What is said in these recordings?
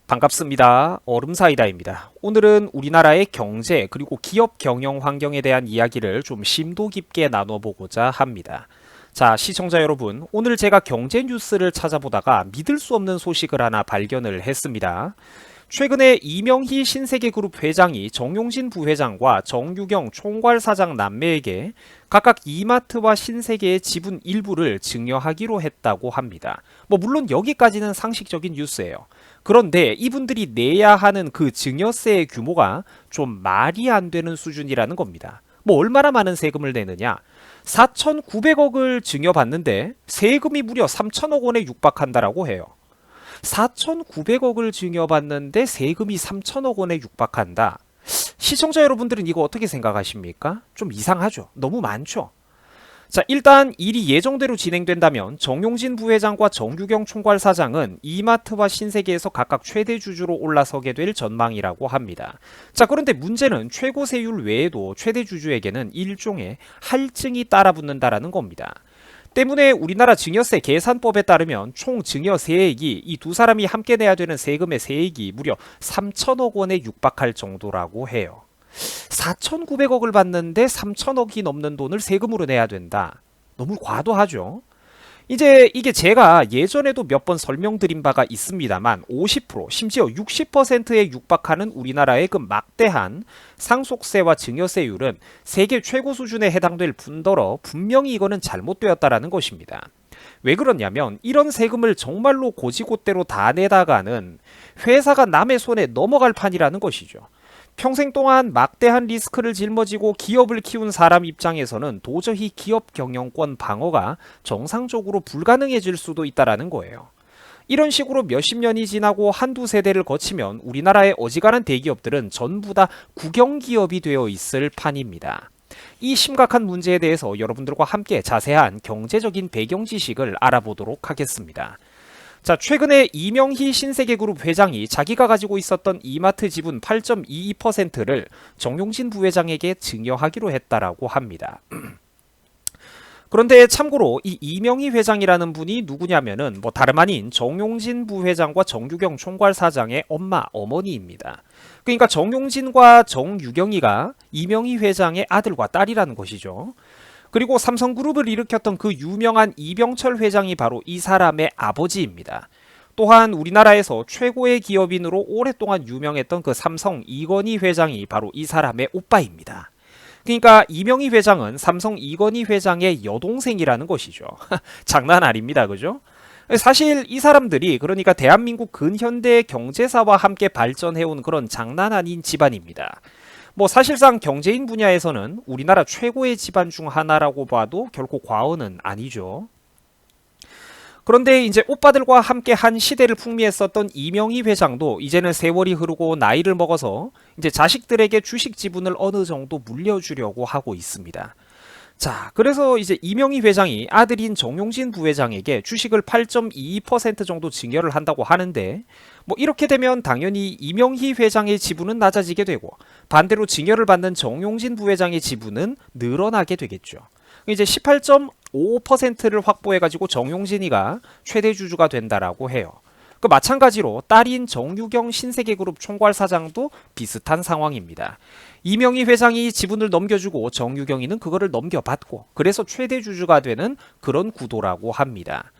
반갑습니다. 얼음사이다입니다. 오늘은 우리나라의 경제 그리고 기업 경영 환경에 대한 이야기를 좀 심도 깊게 나눠보고자 합니다. 자, 시청자 여러분, 오늘 제가 경제 뉴스를 찾아보다가 믿을 수 없는 소식을 하나 발견을 했습니다. 최근에 이명희 신세계그룹 회장이 정용진 부회장과 정유경 총괄사장 남매에게 각각 이마트와 신세계의 지분 일부를 증여하기로 했다고 합니다. 물론 여기까지는 상식적인 뉴스예요. 그런데 이분들이 내야 하는 그 증여세의 규모가 좀 말이 안 되는 수준이라는 겁니다. 얼마나 많은 세금을 내느냐? 4,900억을 증여받는데 세금이 무려 3천억 원에 육박한다라고 해요. 4,900억을 증여받는데 세금이 3천억 원에 육박한다. 시청자 여러분들은 이거 어떻게 생각하십니까? 좀 이상하죠? 너무 많죠? 자, 일단 일이 예정대로 진행된다면 정용진 부회장과 정규경 총괄사장은 이마트와 신세계에서 각각 최대 주주로 올라서게 될 전망이라고 합니다. 자, 그런데 문제는 최고 세율 외에도 최대 주주에게는 일종의 할증이 따라붙는다라는 겁니다. 때문에 우리나라 증여세 계산법에 따르면 총 증여 세액이 이 두 사람이 함께 내야 되는 세금의 세액이 무려 3천억 원에 육박할 정도라고 해요. 4,900억을 받는데 3천억이 넘는 돈을 세금으로 내야 된다. 너무 과도하죠? 이제 이게 제가 예전에도 몇 번 설명드린 바가 있습니다만 50% 심지어 60%에 육박하는 우리나라의 그 막대한 상속세와 증여세율은 세계 최고 수준에 해당될 뿐더러 분명히 이거는 잘못되었다라는 것입니다. 왜 그러냐면 이런 세금을 정말로 고지고대로 다 내다가는 회사가 남의 손에 넘어갈 판이라는 것이죠. 평생 동안 막대한 리스크를 짊어지고 기업을 키운 사람 입장에서는 도저히 기업 경영권 방어가 정상적으로 불가능해질 수도 있다는 거예요. 이런 식으로 몇십 년이 지나고 한두 세대를 거치면 우리나라의 어지간한 대기업들은 전부 다 국영기업이 되어 있을 판입니다. 이 심각한 문제에 대해서 여러분들과 함께 자세한 경제적인 배경 지식을 알아보도록 하겠습니다. 자, 최근에 이명희 신세계그룹 회장이 자기가 가지고 있었던 이마트 지분 8.22%를 정용진 부회장에게 증여하기로 했다라고 합니다. 그런데 참고로 이 이명희 회장이라는 분이 누구냐면은 다름 아닌 정용진 부회장과 정유경 총괄사장의 어머니입니다. 그러니까 정용진과 정유경이가 이명희 회장의 아들과 딸이라는 것이죠. 그리고 삼성그룹을 일으켰던 그 유명한 이병철 회장이 바로 이 사람의 아버지입니다. 또한 우리나라에서 최고의 기업인으로 오랫동안 유명했던 그 삼성 이건희 회장이 바로 이 사람의 오빠입니다. 그러니까 이명희 회장은 삼성 이건희 회장의 여동생이라는 것이죠. 장난 아닙니다. 그죠? 사실 이 사람들이 그러니까 대한민국 근현대 경제사와 함께 발전해온 그런 장난 아닌 집안입니다. 사실상 경제인 분야에서는 우리나라 최고의 집안 중 하나라고 봐도 결코 과언은 아니죠. 그런데 이제 오빠들과 함께 한 시대를 풍미했었던 이명희 회장도 이제는 세월이 흐르고 나이를 먹어서 이제 자식들에게 주식 지분을 어느 정도 물려주려고 하고 있습니다. 자, 그래서 이제 이명희 회장이 아들인 정용진 부회장에게 주식을 8.22% 정도 증여를 한다고 하는데 이렇게 되면 당연히 이명희 회장의 지분은 낮아지게 되고 반대로 증여를 받는 정용진 부회장의 지분은 늘어나게 되겠죠. 이제 18.55%를 확보해가지고 정용진이가 최대 주주가 된다라고 해요. 마찬가지로 딸인 정유경 신세계그룹 총괄사장도 비슷한 상황입니다. 이명희 회장이 지분을 넘겨주고 정유경이는 그거를 넘겨받고 그래서 최대 주주가 되는 그런 구도라고 합니다.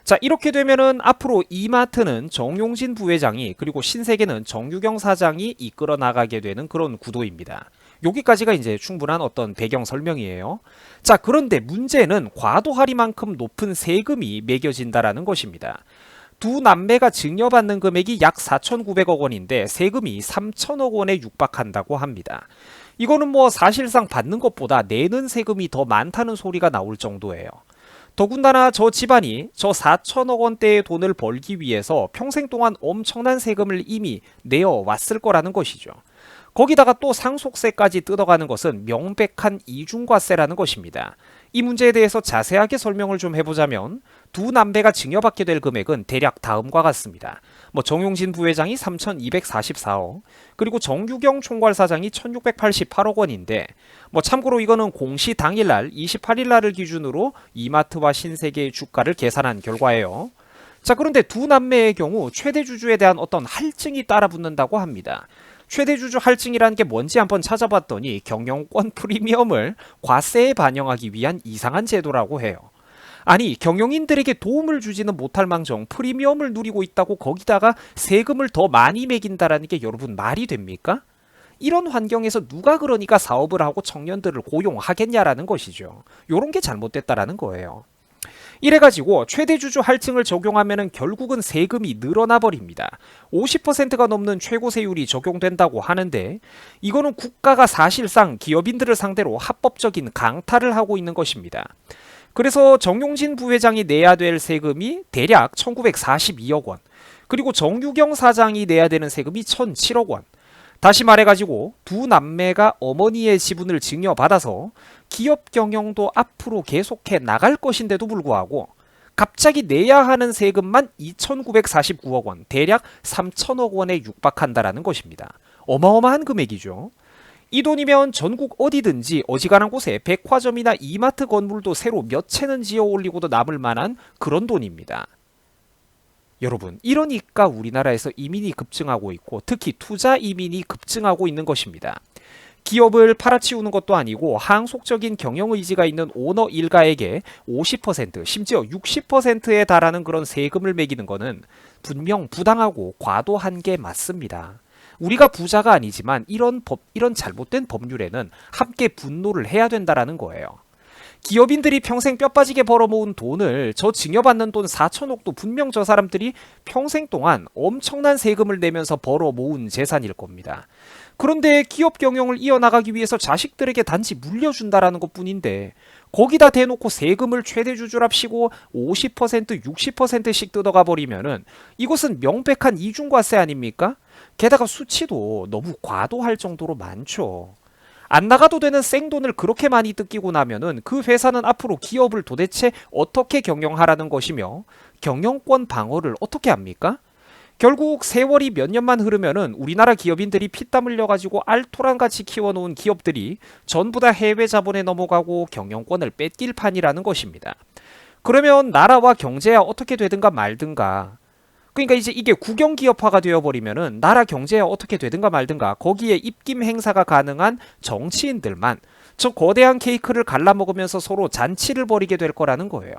자, 이렇게 되면은 앞으로 이마트는 정용진 부회장이 그리고 신세계는 정유경 사장이 이끌어 나가게 되는 그런 구도입니다. 여기까지가 이제 충분한 어떤 배경 설명이에요. 자, 그런데 문제는 과도하리만큼 높은 세금이 매겨진다라는 것입니다. 두 남매가 증여받는 금액이 약 4,900억 원인데 세금이 3천억 원에 육박한다고 합니다. 이거는 사실상 받는 것보다 내는 세금이 더 많다는 소리가 나올 정도예요. 더군다나 저 집안이 저 4천억 원대의 돈을 벌기 위해서 평생 동안 엄청난 세금을 이미 내어왔을 거라는 것이죠. 거기다가 또 상속세까지 뜯어가는 것은 명백한 이중과세라는 것입니다. 이 문제에 대해서 자세하게 설명을 좀 해보자면 두 남매가 증여받게 될 금액은 대략 다음과 같습니다. 정용진 부회장이 3,244억, 그리고 정유경 총괄사장이 1,688억 원인데 참고로 이거는 공시 당일날 28일날을 기준으로 이마트와 신세계의 주가를 계산한 결과예요. 자, 그런데 두 남매의 경우 최대 주주에 대한 어떤 할증이 따라붙는다고 합니다. 최대 주주 할증이라는 게 뭔지 한번 찾아봤더니 경영권 프리미엄을 과세에 반영하기 위한 이상한 제도라고 해요. 아니, 경영인들에게 도움을 주지는 못할 망정 프리미엄을 누리고 있다고 거기다가 세금을 더 많이 매긴다라는 게 여러분 말이 됩니까? 이런 환경에서 누가 그러니까 사업을 하고 청년들을 고용하겠냐라는 것이죠. 요런 게 잘못됐다라는 거예요. 이래가지고 최대 주주 할증을 적용하면은 결국은 세금이 늘어나 버립니다. 50%가 넘는 최고세율이 적용된다고 하는데 이거는 국가가 사실상 기업인들을 상대로 합법적인 강탈을 하고 있는 것입니다. 그래서 정용진 부회장이 내야 될 세금이 대략 1942억 원, 그리고 정유경 사장이 내야 되는 세금이 1007억 원. 다시 말해가지고 두 남매가 어머니의 지분을 증여받아서 기업 경영도 앞으로 계속해 나갈 것인데도 불구하고 갑자기 내야 하는 세금만 2,949억 원, 대략 3천억 원에 육박한다라는 것입니다. 어마어마한 금액이죠. 이 돈이면 전국 어디든지 어지간한 곳에 백화점이나 이마트 건물도 새로 몇 채는 지어 올리고도 남을 만한 그런 돈입니다. 여러분, 이러니까 우리나라에서 이민이 급증하고 있고 특히 투자 이민이 급증하고 있는 것입니다. 기업을 팔아치우는 것도 아니고 항속적인 경영 의지가 있는 오너 일가에게 50%, 심지어 60%에 달하는 그런 세금을 매기는 것은 분명 부당하고 과도한 게 맞습니다. 우리가 부자가 아니지만 이런 잘못된 법률에는 함께 분노를 해야 된다라는 거예요. 기업인들이 평생 뼈 빠지게 벌어모은 돈을 저 증여받는 돈 4천억도 분명 저 사람들이 평생 동안 엄청난 세금을 내면서 벌어모은 재산일 겁니다. 그런데 기업 경영을 이어나가기 위해서 자식들에게 단지 물려준다라는 것뿐인데 거기다 대놓고 세금을 최대 주주랍시고 50%, 60%씩 뜯어가 버리면은 이것은 명백한 이중과세 아닙니까? 게다가 수치도 너무 과도할 정도로 많죠. 안 나가도 되는 생돈을 그렇게 많이 뜯기고 나면은 그 회사는 앞으로 기업을 도대체 어떻게 경영하라는 것이며 경영권 방어를 어떻게 합니까? 결국 세월이 몇 년만 흐르면은 우리나라 기업인들이 피땀 흘려가지고 알토란같이 키워놓은 기업들이 전부 다 해외 자본에 넘어가고 경영권을 뺏길 판이라는 것입니다. 그러면 나라와 경제야 어떻게 되든가 말든가. 그러니까 이제 이게 국영기업화가 되어버리면은 나라 경제야 어떻게 되든가 말든가 거기에 입김 행사가 가능한 정치인들만 저 거대한 케이크를 갈라먹으면서 서로 잔치를 벌이게 될 거라는 거예요.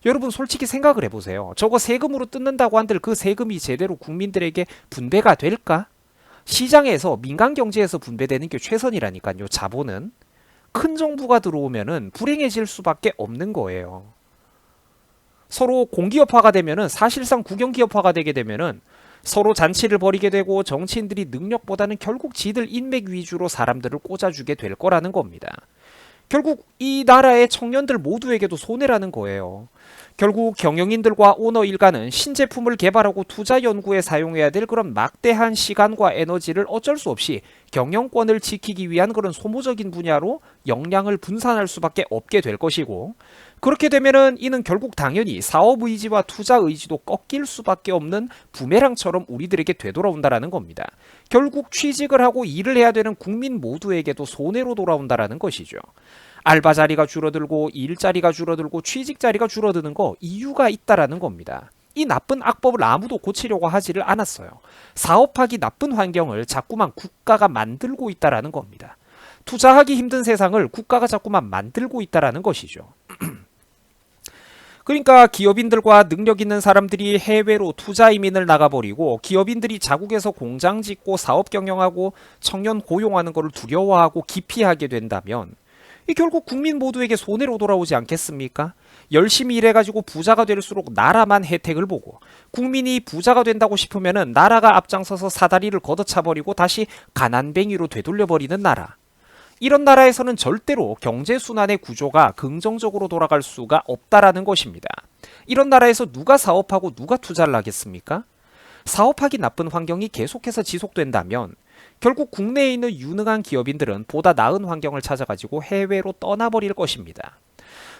여러분 솔직히 생각을 해보세요. 저거 세금으로 뜯는다고 한들 그 세금이 제대로 국민들에게 분배가 될까? 시장에서 민간 경제에서 분배되는 게 최선이라니까요. 자본은 큰 정부가 들어오면은 불행해질 수밖에 없는 거예요. 서로 공기업화가 되면은 사실상 국영기업화가 되게 되면은 서로 잔치를 벌이게 되고 정치인들이 능력보다는 결국 지들 인맥 위주로 사람들을 꽂아주게 될 거라는 겁니다. 결국 이 나라의 청년들 모두에게도 손해라는 거예요. 결국 경영인들과 오너 일가는 신제품을 개발하고 투자 연구에 사용해야 될 그런 막대한 시간과 에너지를 어쩔 수 없이 경영권을 지키기 위한 그런 소모적인 분야로 역량을 분산할 수밖에 없게 될 것이고 그렇게 되면은 이는 결국 당연히 사업 의지와 투자 의지도 꺾일 수밖에 없는 부메랑처럼 우리들에게 되돌아온다라는 겁니다. 결국 취직을 하고 일을 해야 되는 국민 모두에게도 손해로 돌아온다라는 것이죠. 알바 자리가 줄어들고 일자리가 줄어들고 취직 자리가 줄어드는 거 이유가 있다라는 겁니다. 이 나쁜 악법을 아무도 고치려고 하지를 않았어요. 사업하기 나쁜 환경을 자꾸만 국가가 만들고 있다라는 겁니다. 투자하기 힘든 세상을 국가가 자꾸만 만들고 있다라는 것이죠. 그러니까 기업인들과 능력 있는 사람들이 해외로 투자 이민을 나가버리고 기업인들이 자국에서 공장 짓고 사업 경영하고 청년 고용하는 것을 두려워하고 기피하게 된다면 이 결국 국민 모두에게 손해로 돌아오지 않겠습니까? 열심히 일해가지고 부자가 될수록 나라만 혜택을 보고 국민이 부자가 된다고 싶으면은 나라가 앞장서서 사다리를 걷어차버리고 다시 가난뱅이로 되돌려버리는 나라. 이런 나라에서는 절대로 경제순환의 구조가 긍정적으로 돌아갈 수가 없다라는 것입니다. 이런 나라에서 누가 사업하고 누가 투자를 하겠습니까? 사업하기 나쁜 환경이 계속해서 지속된다면 결국 국내에 있는 유능한 기업인들은 보다 나은 환경을 찾아가지고 해외로 떠나버릴 것입니다.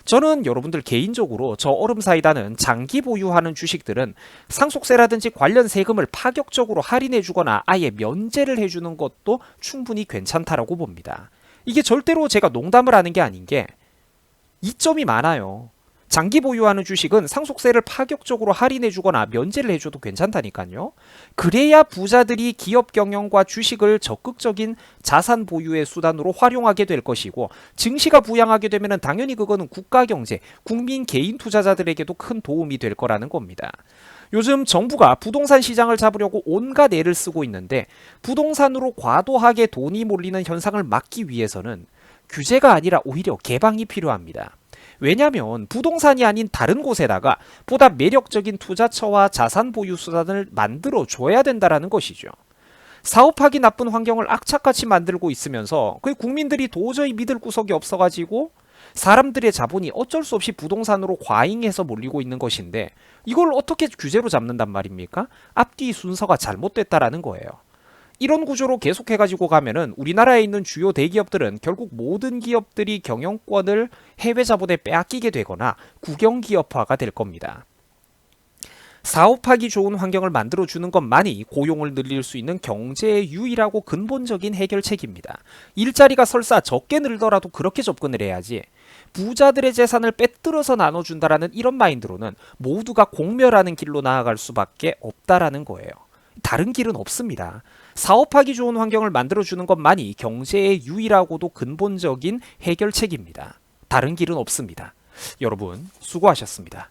저는 여러분들 개인적으로 저 얼음사이다는 장기 보유하는 주식들은 상속세라든지 관련 세금을 파격적으로 할인해주거나 아예 면제를 해주는 것도 충분히 괜찮다라고 봅니다. 이게 절대로 제가 농담을 하는 게 아닌 게 이점이 많아요. 장기 보유하는 주식은 상속세를 파격적으로 할인해주거나 면제를 해줘도 괜찮다니까요. 그래야 부자들이 기업 경영과 주식을 적극적인 자산 보유의 수단으로 활용하게 될 것이고, 증시가 부양하게 되면 당연히 그거는 국가 경제, 국민 개인 투자자들에게도 큰 도움이 될 거라는 겁니다. 요즘 정부가 부동산 시장을 잡으려고 온갖 애를 쓰고 있는데, 부동산으로 과도하게 돈이 몰리는 현상을 막기 위해서는 규제가 아니라 오히려 개방이 필요합니다. 왜냐하면 부동산이 아닌 다른 곳에다가 보다 매력적인 투자처와 자산 보유 수단을 만들어 줘야 된다라는 것이죠. 사업하기 나쁜 환경을 악착같이 만들고 있으면서 그 국민들이 도저히 믿을 구석이 없어가지고 사람들의 자본이 어쩔 수 없이 부동산으로 과잉해서 몰리고 있는 것인데, 이걸 어떻게 규제로 잡는단 말입니까? 앞뒤 순서가 잘못됐다라는 거예요. 이런 구조로 계속해가지고 가면은 우리나라에 있는 주요 대기업들은 결국 모든 기업들이 경영권을 해외 자본에 빼앗기게 되거나 국영기업화가 될 겁니다. 사업하기 좋은 환경을 만들어주는 것만이 고용을 늘릴 수 있는 경제의 유일하고 근본적인 해결책입니다. 일자리가 설사 적게 늘더라도 그렇게 접근을 해야지, 부자들의 재산을 빼들어서 나눠준다라는 이런 마인드로는 모두가 공멸하는 길로 나아갈 수밖에 없다라는 거예요. 다른 길은 없습니다. 사업하기 좋은 환경을 만들어주는 것만이 경제의 유일하고도 근본적인 해결책입니다. 다른 길은 없습니다. 여러분, 수고하셨습니다.